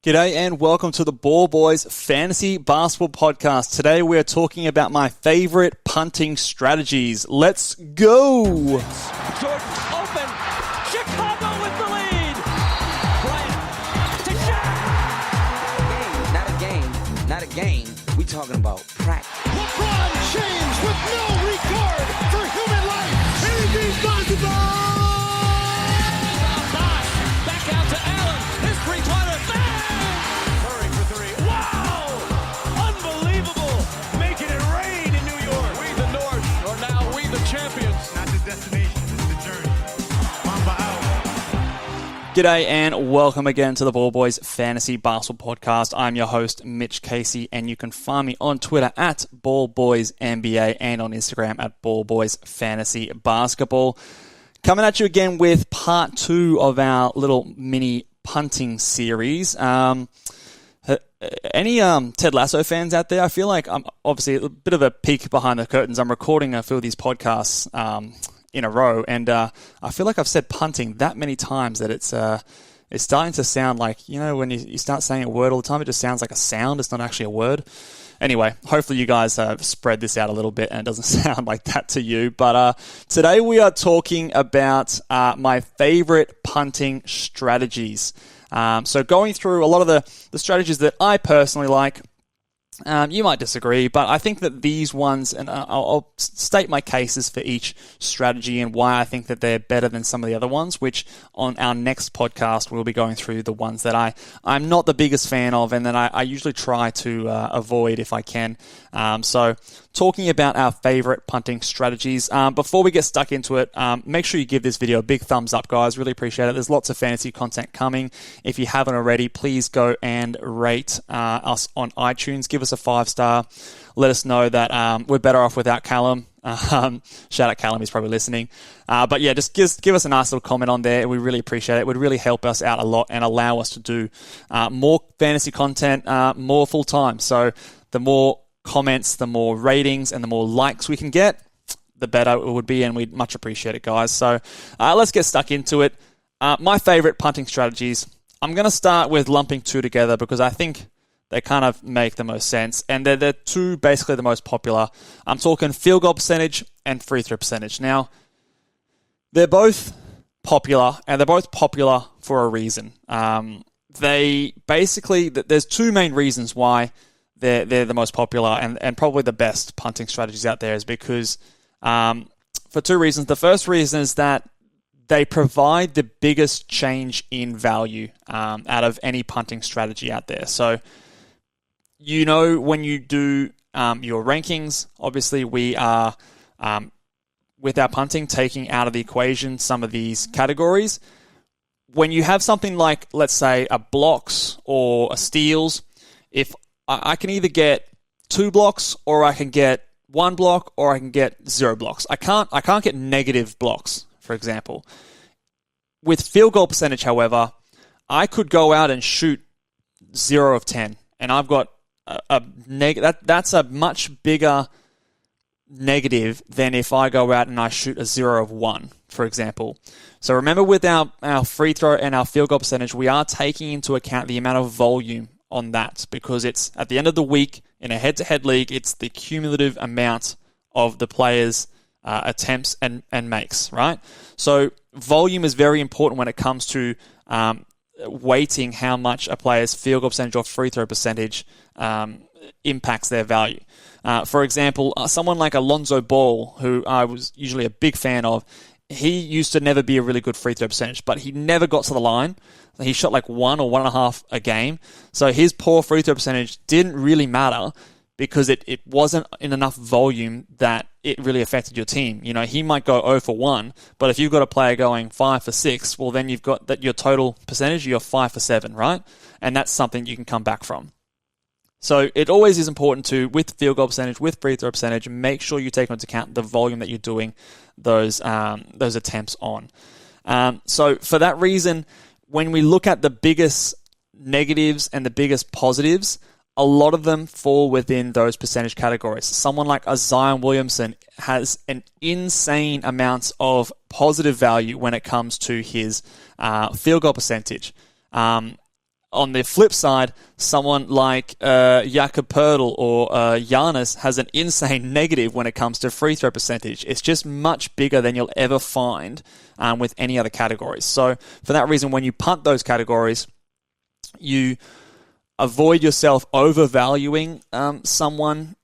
G'day and welcome to the Ball Boys Fantasy Basketball Podcast. Today we are talking about my favorite punting strategies. Let's go! Jordan open. Chicago with the lead. Bryant to Shaq. Not a game. We talking about practice. LeBron James with no regard for human life. Anything's possible. Back out to Allen. His three-pointer. Bang! Curry for three. Wow! Unbelievable. Making it rain in New York. We the North, or now we the champions. Not the destination, it's the journey. Mamba out. G'day and welcome again to the Ball Boys Fantasy Basketball Podcast. I'm your host, Mitch Casey, and you can find me on Twitter at BallBoysNBA and on Instagram at BallBoysFantasyBasketball. Coming at you again with part 2 of our little mini punting series. Any Ted Lasso fans out there? I feel like I'm obviously a bit of a peek behind the curtains. I'm recording a few of these podcasts in a row, and I feel like I've said punting that many times that it's starting to sound like, you know, when you start saying a word all the time, it just sounds like a sound. It's not actually a word. Anyway, hopefully you guys have spread this out a little bit and it doesn't sound like that to you. But today we are talking about my favorite punting strategies. So going through a lot of the strategies that I personally like. You might disagree, but I think that these ones, and I'll state my cases for each strategy and why I think that they're better than some of the other ones, which on our next podcast, we'll be going through the ones that I'm not the biggest fan of and that I usually try to avoid if I can. So talking about our favorite punting strategies. Before we get stuck into it, make sure you give this video a big thumbs up, guys. Really appreciate it. There's lots of fantasy content coming. If you haven't already, please go and rate us on iTunes. Give us a 5-star. Let us know that we're better off without Callum. Shout out Callum, he's probably listening. But yeah, just give us a nice little comment on there. We really appreciate it. It would really help us out a lot and allow us to do more fantasy content more full time. So the more comments, the more ratings, and the more likes we can get, the better it would be, and we'd much appreciate it, guys. So let's get stuck into it. My favorite punting strategies. I'm going to start with lumping two together because I think they kind of make the most sense, and they're two basically the most popular. I'm talking field goal percentage and free throw percentage. Now, they're both popular, and they're both popular for a reason. They basically, there's two main reasons why they're the most popular and probably the best punting strategies out there is because for two reasons. The first reason is that they provide the biggest change in value out of any punting strategy out there. So, you know, when you do your rankings, obviously we are, with our punting, taking out of the equation some of these categories. When you have something like, let's say, a blocks or a steals, if I can either get 2 blocks or I can get 1 block or I can get 0 blocks. I can't get negative blocks, for example. With field goal percentage, however, I could go out and shoot 0 of 10, and I've got that's a much bigger negative than if I go out and I shoot a 0 of 1, for example. So remember, with our free throw and our field goal percentage, we are taking into account the amount of volume on that, because it's at the end of the week in a head-to-head league, it's the cumulative amount of the players' attempts and makes, right? So volume is very important when it comes to weighting how much a player's field goal percentage or free throw percentage impacts their value. For example, someone like Alonzo Ball, who I was usually a big fan of, he used to never be a really good free throw percentage, but he never got to the line. He shot like 1 or 1.5 a game. So his poor free throw percentage didn't really matter because it wasn't in enough volume that it really affected your team. You know, he might go 0 for 1, but if you've got a player going 5 for 6, well, then you've got that your total percentage, you're 5 for 7, right? And that's something you can come back from. So it always is important to, with field goal percentage, with free throw percentage, make sure you take into account the volume that you're doing those attempts on. So for that reason, when we look at the biggest negatives and the biggest positives, a lot of them fall within those percentage categories. Someone like a Zion Williamson has an insane amount of positive value when it comes to his field goal percentage. On the flip side, someone like Jakob Poeltl or Giannis has an insane negative when it comes to free throw percentage. It's just much bigger than you'll ever find with any other categories. So for that reason, when you punt those categories, you avoid yourself overvaluing someone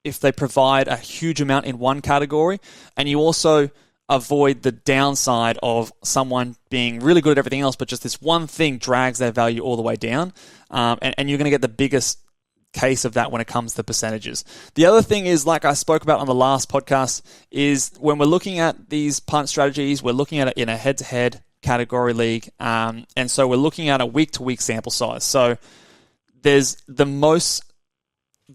if they provide a huge amount in one category, and you also avoid the downside of someone being really good at everything else, but just this one thing drags their value all the way down, and you're going to get the biggest case of that when it comes to percentages. The other thing is, like I spoke about on the last podcast, is when we're looking at these punt strategies, we're looking at it in a head-to-head category league, and so we're looking at a week-to-week sample size. So there's the most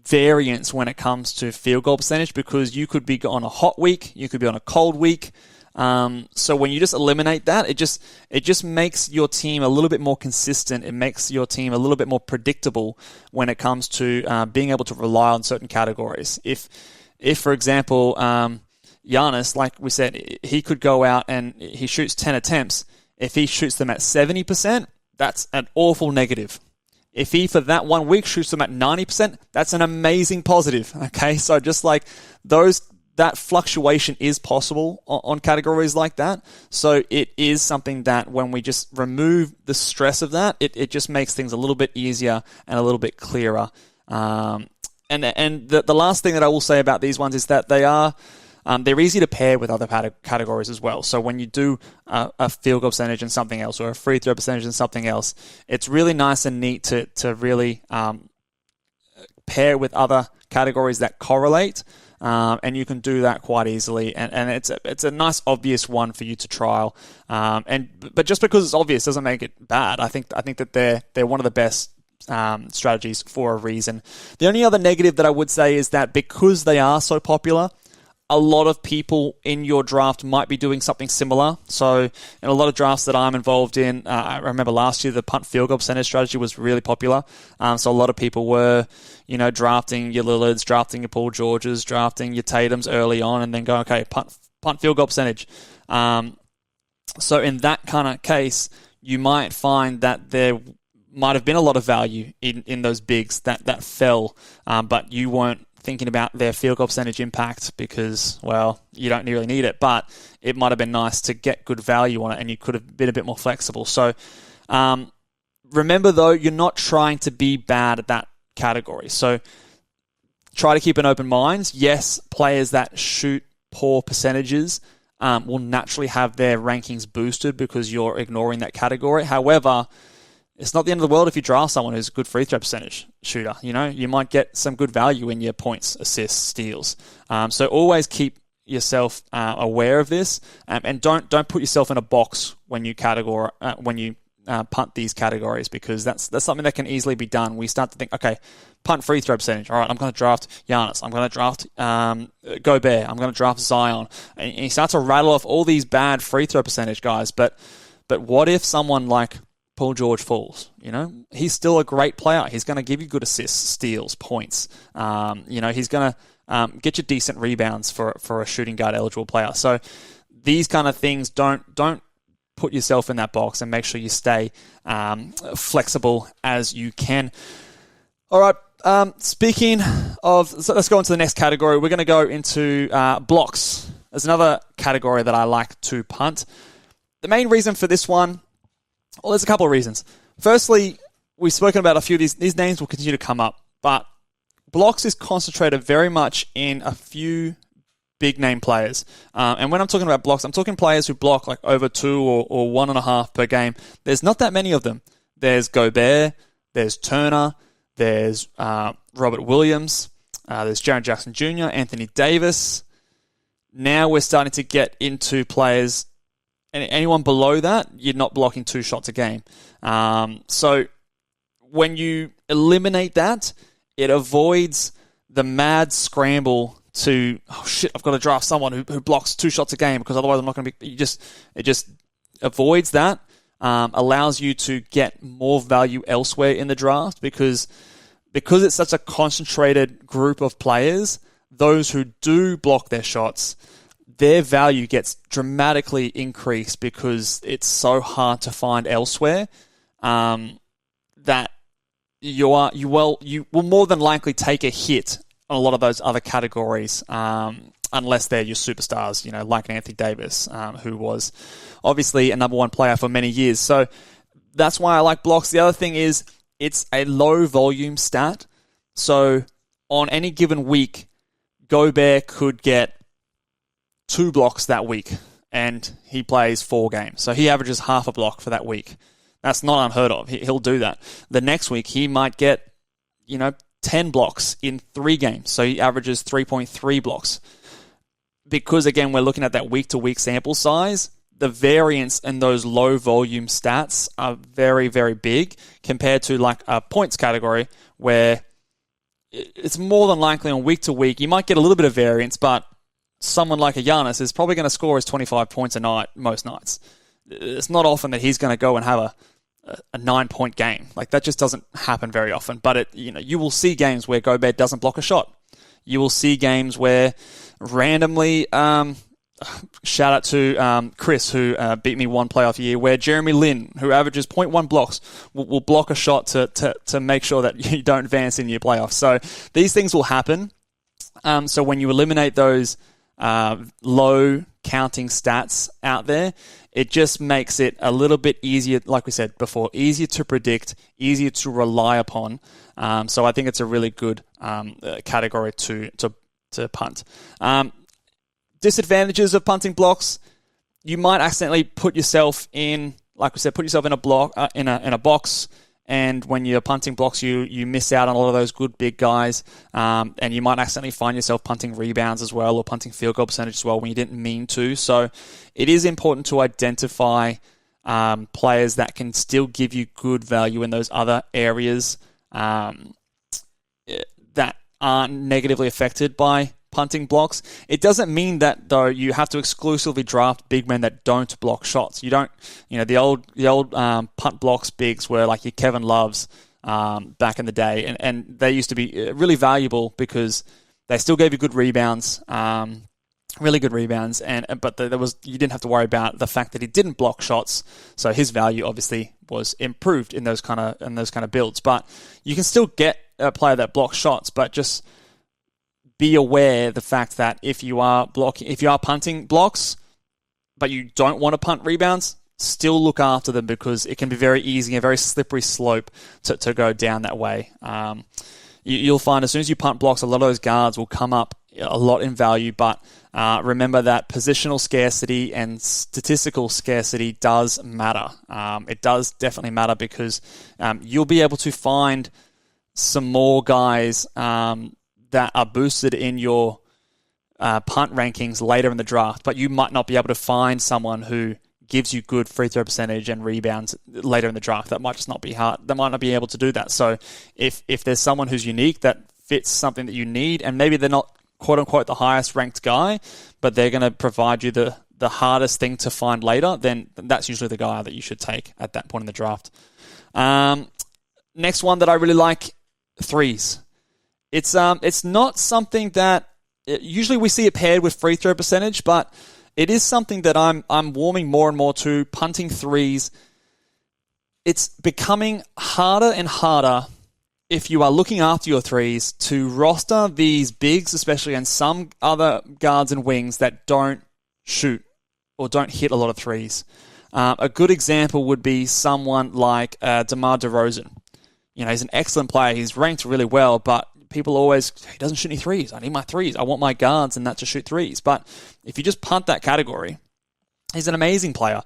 variance when it comes to field goal percentage because you could be on a hot week, you could be on a cold week. So when you just eliminate that, it just makes your team a little bit more consistent. It makes your team a little bit more predictable when it comes to being able to rely on certain categories. If for example, Giannis, like we said, he could go out and he shoots 10 attempts. If he shoots them at 70%, that's an awful negative. If he, for that 1 week, shoots them at 90%, that's an amazing positive. Okay, so just like that fluctuation is possible on categories like that. So it is something that when we just remove the stress of that, it just makes things a little bit easier and a little bit clearer. And the last thing that I will say about these ones is that they're easy to pair with other categories as well. So when you do a field goal percentage and something else, or a free throw percentage and something else, it's really nice and neat to really pair with other categories that correlate, and you can do that quite easily. And it's a nice obvious one for you to trial. But just because it's obvious doesn't make it bad. I think that they're one of the best strategies for a reason. The only other negative that I would say is that because they are so popular, a lot of people in your draft might be doing something similar. So in a lot of drafts that I'm involved in, I remember last year the punt field goal percentage strategy was really popular. So a lot of people were, drafting your Lillards, drafting your Paul Georges, drafting your Tatums early on, and then going, okay, punt field goal percentage. So in that kind of case, you might find that there might have been a lot of value in those bigs that fell, but you weren't thinking about their field goal percentage impact because, well, you don't really need it, but it might have been nice to get good value on it and you could have been a bit more flexible. So remember, though, you're not trying to be bad at that category. So try to keep an open mind. Yes, players that shoot poor percentages will naturally have their rankings boosted because you're ignoring that category. However, it's not the end of the world if you draft someone who's a good free throw percentage shooter. You might get some good value in your points, assists, steals. So always keep yourself aware of this, and don't put yourself in a box when you punt these categories, because that's something that can easily be done. We start to think, okay, punt free throw percentage. All right, I'm going to draft Giannis. I'm going to draft Gobert. I'm going to draft Zion. And you start to rattle off all these bad free throw percentage guys. But what if someone like Paul George falls? He's still a great player. He's going to give you good assists, steals, points. He's going to get you decent rebounds for a shooting guard eligible player. So these kind of things, don't put yourself in that box, and make sure you stay flexible as you can. All right. Speaking of, so let's go into the next category. We're going to go into blocks. There's another category that I like to punt. The main reason for this one, well, there's a couple of reasons. Firstly, we've spoken about a few of these names will continue to come up, but blocks is concentrated very much in a few big name players. And when I'm talking about blocks, I'm talking players who block like over 2 or 1.5 per game. There's not that many of them. There's Gobert, there's Turner, there's Robert Williams, there's Jaren Jackson Jr., Anthony Davis. Now we're starting to get into players, and anyone below that, you're not blocking 2 shots a game. So when you eliminate that, it avoids the mad scramble to, oh shit, I've got to draft someone who blocks 2 shots a game because otherwise I'm not going to be. It just avoids that. Allows you to get more value elsewhere in the draft because it's such a concentrated group of players. Those who do block their shots, their value gets dramatically increased because it's so hard to find elsewhere. that you will more than likely take a hit on a lot of those other categories, unless they're your superstars, like Anthony Davis, who was obviously a number one player for many years. So that's why I like blocks. The other thing is it's a low volume stat. So on any given week, Gobert could get 2 blocks that week, and he plays 4 games. So he averages half a block for that week. That's not unheard of. He'll do that. The next week, he might get, 10 blocks in 3 games. So he averages 3.3 blocks. Because, again, we're looking at that week-to-week sample size, the variance in those low-volume stats are very, very big compared to like a points category where it's more than likely on week-to-week. You might get a little bit of variance, but someone like a Giannis is probably going to score his 25 points a night most nights. It's not often that he's going to go and have a 9-point game. Like, that just doesn't happen very often. But you will see games where Gobert doesn't block a shot. You will see games where randomly, shout out to Chris, who beat me one playoff year, where Jeremy Lin, who averages 0.1 blocks, will block a shot to make sure that you don't advance in your playoffs. So these things will happen. So when you eliminate those low counting stats out there, it just makes it a little bit easier, like we said before, easier to predict, easier to rely upon. So I think it's a really good category to punt. Disadvantages of punting blocks: you might accidentally put yourself in, like we said, in a block in a box. And when you're punting blocks, you miss out on a lot of those good big guys. And you might accidentally find yourself punting rebounds as well, or punting field goal percentage as well when you didn't mean to. So it is important to identify players that can still give you good value in those other areas that aren't negatively affected by punting blocks. It doesn't mean that, though, you have to exclusively draft big men that don't block shots. You don't, the old punt blocks bigs were like your Kevin Loves back in the day, and they used to be really valuable because they still gave you good rebounds, really good rebounds, but you didn't have to worry about the fact that he didn't block shots, so his value obviously was improved in those kind of builds. But you can still get a player that blocks shots, but just be aware of the fact that if you are punting blocks, but you don't want to punt rebounds, still look after them, because it can be very easy, a very slippery slope to go down that way. You'll find as soon as you punt blocks, a lot of those guards will come up a lot in value, but remember that positional scarcity and statistical scarcity does matter. It does definitely matter, because you'll be able to find some more guys that are boosted in your punt rankings later in the draft, but you might not be able to find someone who gives you good free throw percentage and rebounds later in the draft. That might just not be hard. They might not be able to do that. So if there's someone who's unique that fits something that you need, and maybe they're not quote unquote the highest ranked guy, but they're going to provide you the hardest thing to find later, then that's usually the guy that you should take at that point in the draft. Next one that I really like, threes. It's not something that usually we see it paired with free throw percentage, but it is something that I'm warming more and more to. Punting threes. It's becoming harder and harder, if you are looking after your threes, to roster these bigs, especially, and some other guards and wings that don't shoot or don't hit a lot of threes. A good example would be someone like DeMar DeRozan. He's an excellent player. He's ranked really well, but people always, he doesn't shoot any threes. I need my threes. I want my guards and that to shoot threes. But if you just punt that category, he's an amazing player.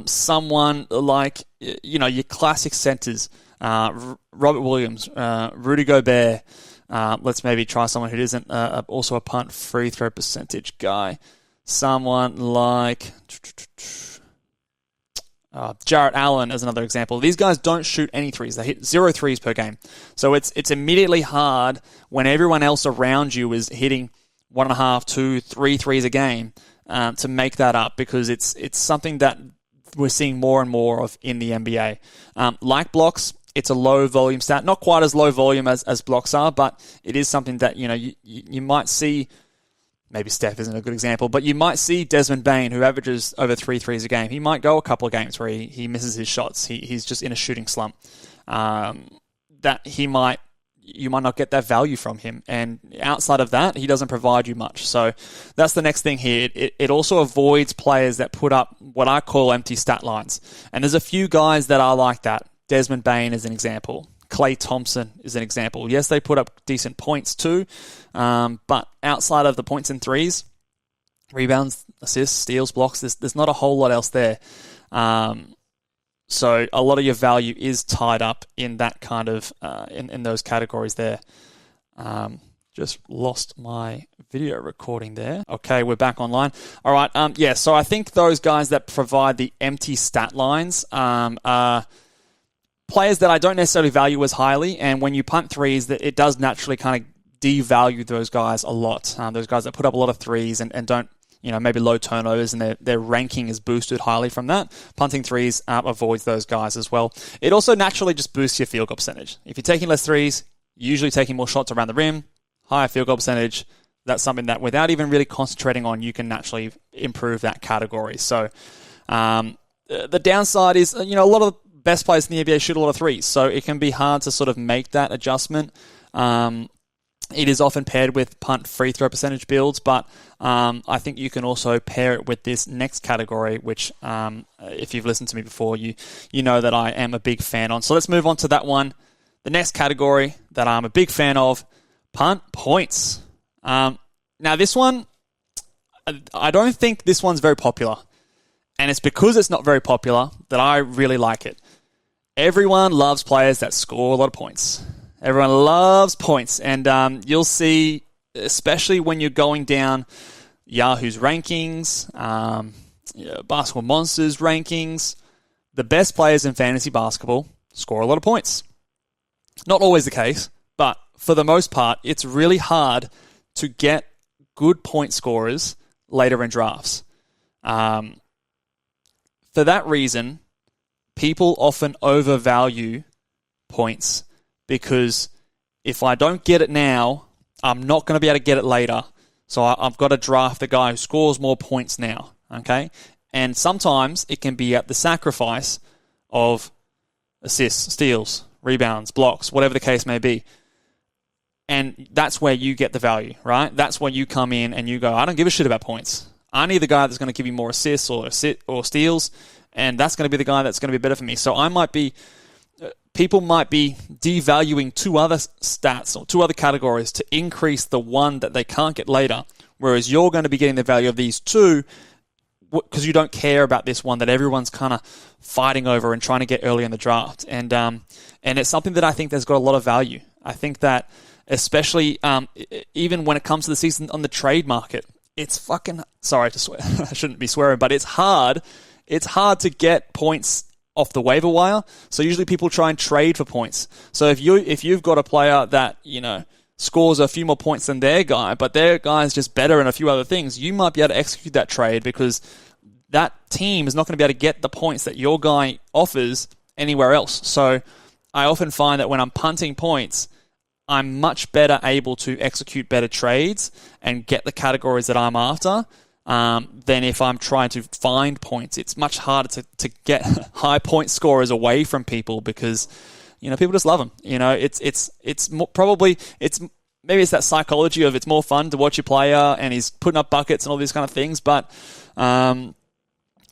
Someone like, your classic centers, Robert Williams, Rudy Gobert. Let's maybe try someone who isn't also a punt free throw percentage guy. Someone like Jarrett Allen as another example. These guys don't shoot any threes. They hit 0 threes per game. So it's immediately hard when everyone else around you is hitting 1.5, 2, 3 threes a game to make that up, because it's something that we're seeing more and more of in the NBA. Like blocks, it's a low volume stat. Not quite as low volume as blocks are, but it is something that you might see maybe Steph isn't a good example, but you might see Desmond Bane, who averages over 3 threes a game. He might go a couple of games where he misses his shots. He's just in a shooting slump. You might not get that value from him. And outside of that, he doesn't provide you much. So that's the next thing here. It also avoids players that put up what I call empty stat lines. And there's a few guys that are like that. Desmond Bane is an example. Klay Thompson is an example. Yes, they put up decent points too, but outside of the points and threes, rebounds, assists, steals, blocks, there's not a whole lot else there. So a lot of your value is tied up in that kind of, in those categories there. Just lost my video recording there. Okay, we're back online. All right, so I think those guys that provide the empty stat lines are players that I don't necessarily value as highly, and when you punt threes, that it does naturally kind of devalue those guys a lot. Those guys that put up a lot of threes and don't, maybe low turnovers, and their ranking is boosted highly from that. Punting threes avoids those guys as well. It also naturally just boosts your field goal percentage. If you're taking less threes, you're usually taking more shots around the rim, higher field goal percentage. That's something that without even really concentrating on, you can naturally improve that category. So the downside is, a lot of best players in the NBA shoot a lot of threes, so it can be hard to sort of make that adjustment. It is often paired with punt free throw percentage builds, but I think you can also pair it with this next category, which if you've listened to me before, you know that I am a big fan on. So let's move on to that one. The next category that I'm a big fan of, punt points. Now this one, I don't think this one's very popular. And it's because it's not very popular that I really like it. Everyone loves players that score a lot of points. Everyone loves points. And you'll see, especially when you're going down Yahoo's rankings, Basketball Monsters rankings, the best players in fantasy basketball score a lot of points. Not always the case, but for the most part, it's really hard to get good point scorers later in drafts. For that reason, people often overvalue points because if I don't get it now, I'm not going to be able to get it later. So I've got to draft the guy who scores more points now, okay? And sometimes it can be at the sacrifice of assists, steals, rebounds, blocks, whatever the case may be. And that's where you get the value, right? That's when you come in and you go, I don't give a shit about points. I need the guy that's going to give me more assists or steals, and that's going to be the guy that's going to be better for me. So people might be devaluing 2 other stats or 2 other categories to increase the one that they can't get later, whereas you're going to be getting the value of these 2 because you don't care about this one that everyone's kind of fighting over and trying to get early in the draft. And it's something that I think there's got a lot of value. I think that especially even when it comes to the season on the trade market, it's fucking, sorry to swear, I shouldn't be swearing, but it's hard. It's hard to get points off the waiver wire. So usually people try and trade for points. So if you've got a player that, scores a few more points than their guy, but their guy is just better in a few other things, you might be able to execute that trade because that team is not going to be able to get the points that your guy offers anywhere else. So I often find that when I'm punting points, I'm much better able to execute better trades and get the categories that I'm after than if I'm trying to find points. It's much harder to get high point scorers away from people because, people just love them. It's more, probably, maybe it's that psychology of it's more fun to watch your player and he's putting up buckets and all these kind of things. But when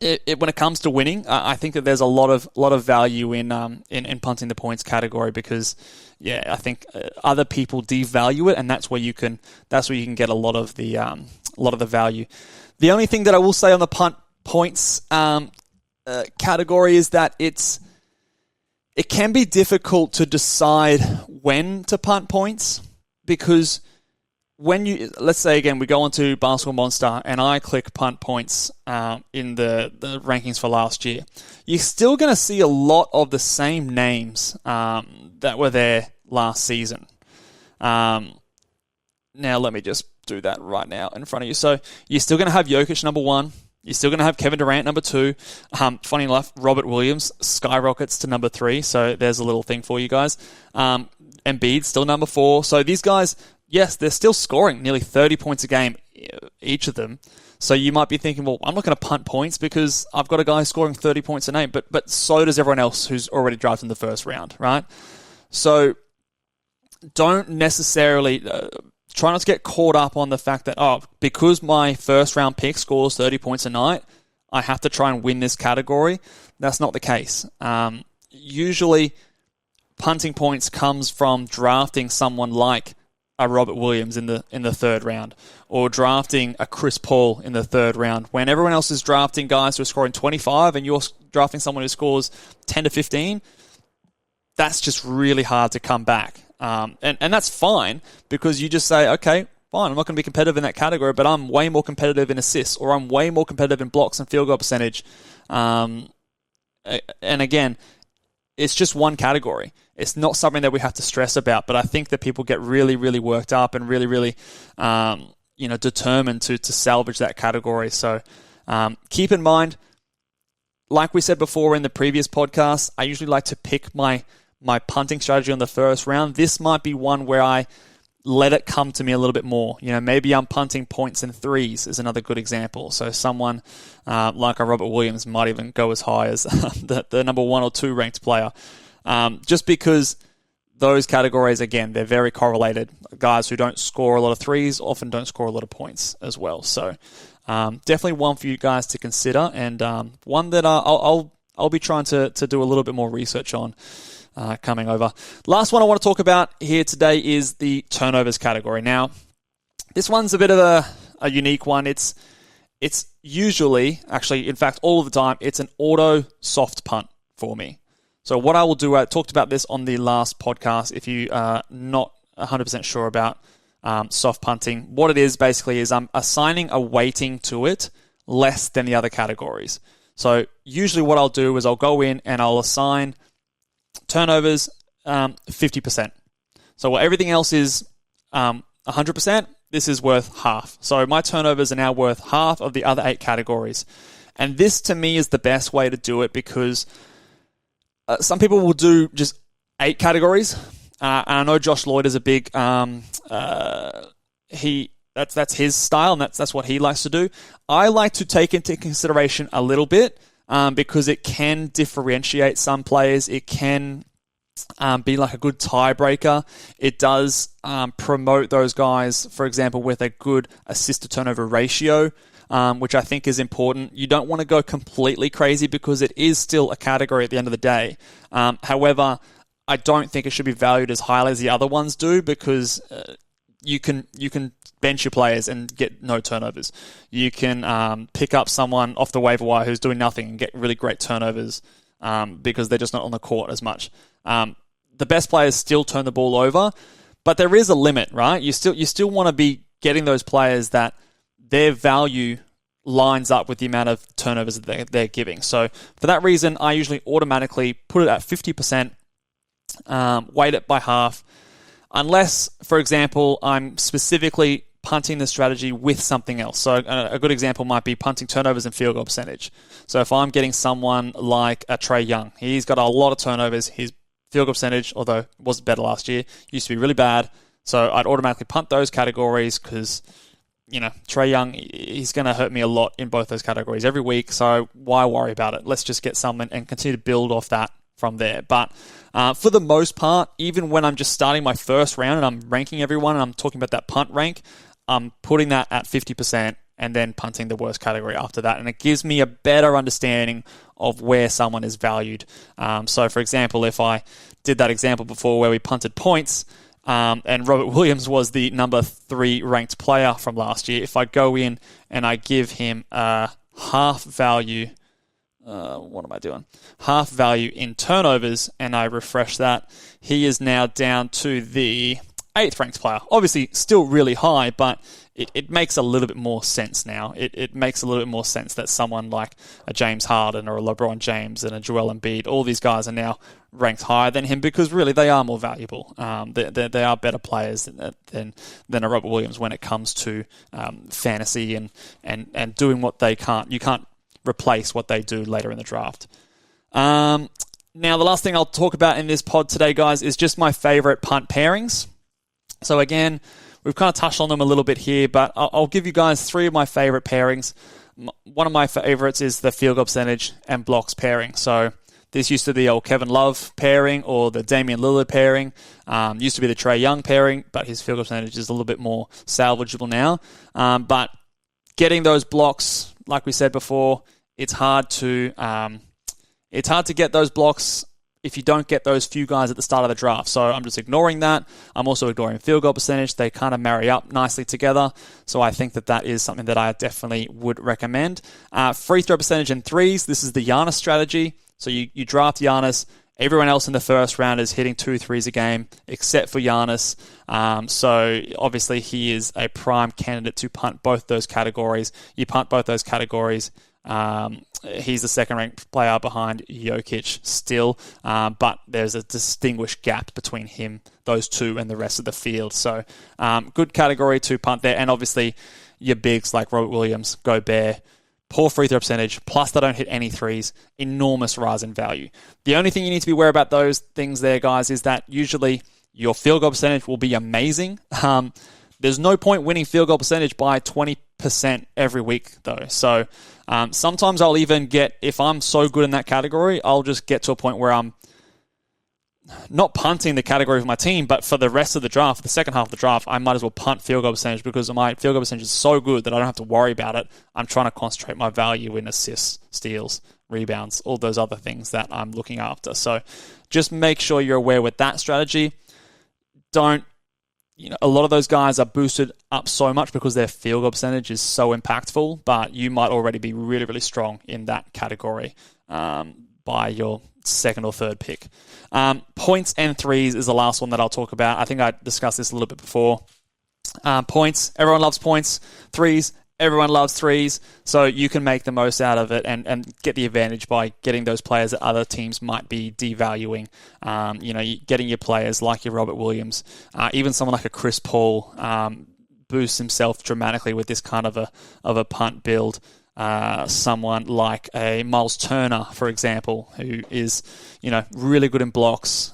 it comes to winning, I think that there's a lot of value in punting the points category because, I think other people devalue it, and that's where you can get a lot of the value. The only thing that I will say on the punt points category is that it can be difficult to decide when to punt points because when let's say again, we go onto Basketball Monster and I click punt points in the rankings for last year, you're still going to see a lot of the same names that were there last season. Now let me just do that right now in front of you. So you're still going to have Jokic number 1. You're still going to have Kevin Durant number 2. Funny enough, Robert Williams skyrockets to number 3. So there's a little thing for you guys. Embiid still number 4. So these guys, yes, they're still scoring nearly 30 points a game. each of them. So you might be thinking, well, I'm not going to punt points because I've got a guy scoring 30 points a game, but so does everyone else who's already drafted in the first round, right? So don't necessarily try not to get caught up on the fact that, because my first round pick scores 30 points a night, I have to try and win this category. That's not the case. Usually, punting points comes from drafting someone like a Robert Williams in the third round, or drafting a Chris Paul in the third round. When everyone else is drafting guys who are scoring 25 and you're drafting someone who scores 10 to 15, that's just really hard to come back. And that's fine, because you just say, okay, fine, I'm not going to be competitive in that category, but I'm way more competitive in assists, or I'm way more competitive in blocks and field goal percentage. And again, it's just one category. It's not something that we have to stress about, but I think that people get really, really worked up and really, really, determined to salvage that category. So keep in mind, like we said before in the previous podcast, I usually like to pick my punting strategy on the first round. This might be one where I let it come to me a little bit more. Maybe I'm punting points and threes is another good example. So someone like a Robert Williams might even go as high as the number 1 or 2 ranked player. Just because those categories, again, they're very correlated. Guys who don't score a lot of threes often don't score a lot of points as well. So definitely one for you guys to consider, and one that I'll be trying to do a little bit more research on coming over. Last one I want to talk about here today is the turnovers category. Now, this one's a bit of a unique one. It's usually, actually, in fact, all of the time, it's an auto soft punt for me. So what I will do, I talked about this on the last podcast, if you are not 100% sure about soft punting. What it is basically is I'm assigning a weighting to it less than the other categories. So usually what I'll do is I'll go in and I'll assign turnovers 50%. So while everything else is 100%, this is worth half. So my turnovers are now worth half of the other 8 categories. And this to me is the best way to do it, because some people will do just 8 categories. And I know Josh Lloyd is a big, that's his style, and that's what he likes to do. I like to take into consideration a little bit, because it can differentiate some players. It can be like a good tiebreaker. It does promote those guys, for example, with a good assist-to-turnover ratio, which I think is important. You don't want to go completely crazy, because it is still a category at the end of the day. However, I don't think it should be valued as highly as the other ones do, because you can bench your players and get no turnovers. You can pick up someone off the waiver wire who's doing nothing and get really great turnovers because they're just not on the court as much. The best players still turn the ball over, but there is a limit, right? You still want to be getting those players that their value lines up with the amount of turnovers that they're giving. So for that reason, I usually automatically put it at 50%, weight it by half, unless, for example, I'm specifically punting the strategy with something else. So a good example might be punting turnovers and field goal percentage. So if I'm getting someone like a Trae Young, he's got a lot of turnovers. His field goal percentage, although it was better last year, used to be really bad. So I'd automatically punt those categories, because Trae Young, he's going to hurt me a lot in both those categories every week. So why worry about it? Let's just get someone and continue to build off that from there. But for the most part, even when I'm just starting my first round and I'm ranking everyone and I'm talking about that punt rank, I'm putting that at 50% and then punting the worst category after that. And it gives me a better understanding of where someone is valued. So, for example, if I did that example before where we punted points, and Robert Williams was the number 3 ranked player from last year, if I go in and I give him a half value, half value in turnovers, and I refresh that, he is now down to the 8th ranked player. Obviously, still really high, but it makes a little bit more sense now. It makes a little bit more sense that someone like a James Harden or a LeBron James and a Joel Embiid, all these guys are now ranked higher than him, because really they are more valuable. They are better players than a Robert Williams when it comes to fantasy and doing what they can't. You can't replace what they do later in the draft. Now, the last thing I'll talk about in this pod today, guys, is just my favorite punt pairings. So again, we've kind of touched on them a little bit here, but I'll give you guys 3 of my favorite pairings. One of my favorites is the field goal percentage and blocks pairing. So this used to be the old Kevin Love pairing or the Damian Lillard pairing. Used to be the Trae Young pairing, but his field goal percentage is a little bit more salvageable now. But getting those blocks, like we said before, it's hard to get those blocks if you don't get those few guys at the start of the draft. So I'm just ignoring that. I'm also ignoring field goal percentage. They kind of marry up nicely together. So I think that is something that I definitely would recommend. Free throw percentage and threes. This is the Giannis strategy. So you draft Giannis. Everyone else in the first round is hitting 2 threes a game, except for Giannis. So obviously he is a prime candidate to punt both those categories. You punt both those categories. He's the second-ranked player behind Jokic still, but there's a distinguished gap between those two, and the rest of the field. So good category to punt there. And obviously your bigs like Robert Williams, Gobert, poor free throw percentage, plus they don't hit any threes, enormous rise in value. The only thing you need to be aware about those things there, guys, is that usually your field goal percentage will be amazing. There's no point winning field goal percentage by 20% every week, though. So sometimes I'll even if I'm so good in that category, I'll just get to a point where I'm not punting the category of my team, but for the rest of the draft, the second half of the draft, I might as well punt field goal percentage because my field goal percentage is so good that I don't have to worry about it. I'm trying to concentrate my value in assists, steals, rebounds, all those other things that I'm looking after. So just make sure you're aware with that strategy. A lot of those guys are boosted up so much because their field goal percentage is so impactful, but you might already be really, really strong in that category by your second or third pick. Points and threes is the last one that I'll talk about. I think I discussed this a little bit before. Points, everyone loves points. Threes, everyone loves threes. So you can make the most out of it and get the advantage by getting those players that other teams might be devaluing. Getting your players like your Robert Williams, even someone like a Chris Paul boosts himself dramatically with this kind of a punt build. Someone like a Miles Turner, for example, who is, really good in blocks,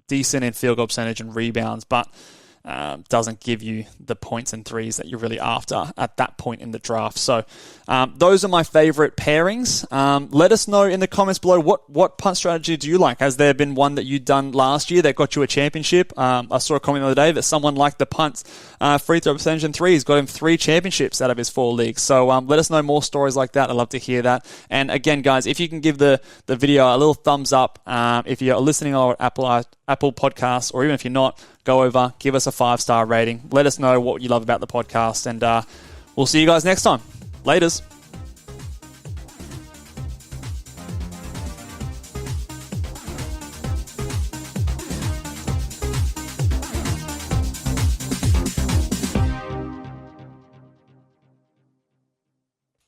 decent in field goal percentage and rebounds, but doesn't give you the points and threes that you're really after at that point in the draft. So those are my favorite pairings. Let us know in the comments below what punt strategy do you like. Has there been one that you'd done last year that got you a championship? I saw a comment the other day that someone liked the punts free throw percentage and threes, got him 3 championships out of his 4 leagues. So let us know more stories like that. I'd love to hear that. And again, guys, if you can give the video a little thumbs up, if you're listening on Apple Podcasts, or even if you're not, go over, give us a 5-star rating. Let us know what you love about the podcast, and we'll see you guys next time. Laters.